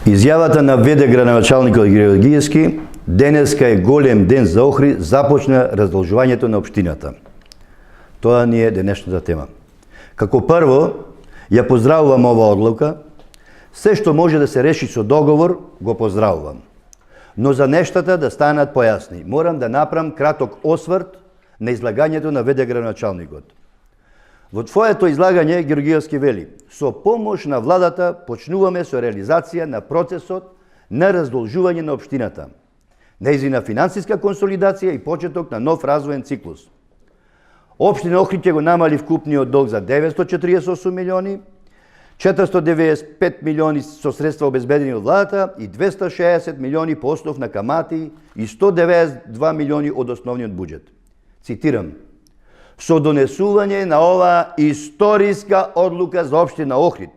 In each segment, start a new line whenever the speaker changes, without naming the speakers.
Изјавата на ВД градоначалникот Георгиевски, денеска е голем ден за Охрид, започна раздолжувањето на општината. Тоа ни е денешната тема. Како прво, ја поздравувам ова одлука. Се што може да се реши со договор, го поздравувам. Но за нештата да станат појасни, морам да направам краток осврт на излагањето на ВД градоначалникот. Во твоето излагање Георгиевски вели: со помош на владата почнуваме со реализација на процесот на раздолжување на општината, нејзина финансиска консолидација и почеток на нов развоен циклус. Општина Охрид ќе го намали вкупниот долг за 948 милиони, 495 милиони со средства обезбедени од владата и 260 милиони по основ на камати и 192 милиони од основниот буџет. Цитирам: со донесување на ова историска одлука за општина Охрид,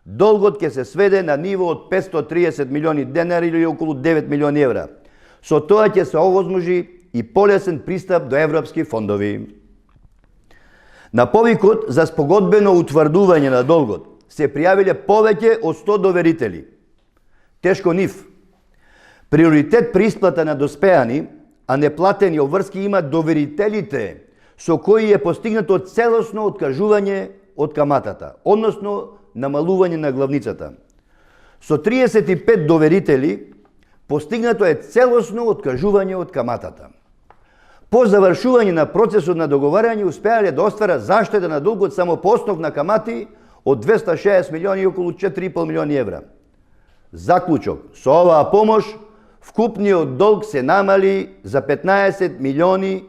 долгот ќе се сведе на ниво од 530 милиони денари или околу 9 милиони евра. Со тоа ќе се овозможи и полесен пристап до европски фондови. На повикот за спогодбено утврдување на долгот се пријавиле повеќе од 100 доверители. Тешко нив. Приоритет при исплата на доспеани, а неплатени обврски имаат доверителите, со кои е постигнато целосно откажување од каматата, односно намалување на главницата. Со 35 доверители постигнато е целосно откажување од каматата. По завршување на процесот на договарање успеале да остварат заштеда на долгот само по основ на камати од 260 милиони и околу 4,5 милиони евра. Заклучок: со оваа помош вкупниот долг се намали за 15 милиони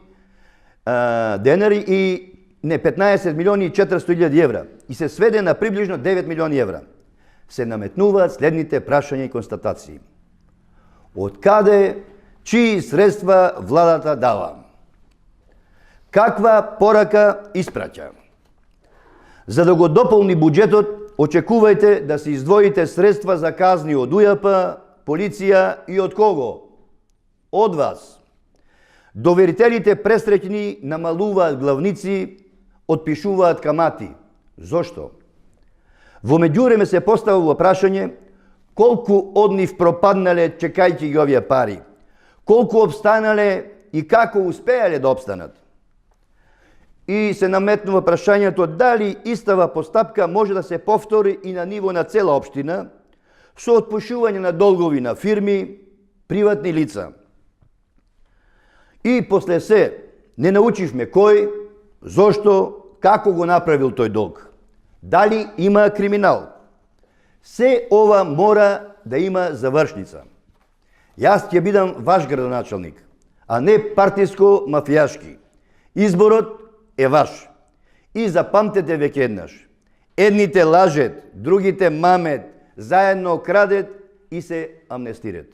денари и 15 милиони и 400 илјади евра и се сведе на приближно 9 милиони евра. Се наметнуваат следните прашања и констатации. Од каде, чии средства владата дава? Каква порака испраќа? За да го дополни буџетот, очекувајте да се издвоите средства за казни од УЈП, полиција и од кого? Од вас. Доверителите пресреќни намалуваат главници, отпишуваат камати. Зошто? Во меѓувреме се поставува прашање колку од нив пропаднале чекајќи ги овие пари, колку обстанале и како успеале да обстанат. И се наметнува прашањето дали истава постапка може да се повтори и на ниво на цела општина со отпушување на долгови на фирми, приватни лица. И после се не научивме кој, зошто, како го направил тој долг. Дали има криминал? Се ова мора да има завршница. Јас ќе бидам ваш градоначалник, а не партиско-мафијашки. Изборот е ваш. И запамтете веќе еднаш. Едните лажет, другите мамет, заедно крадет и се амнестират.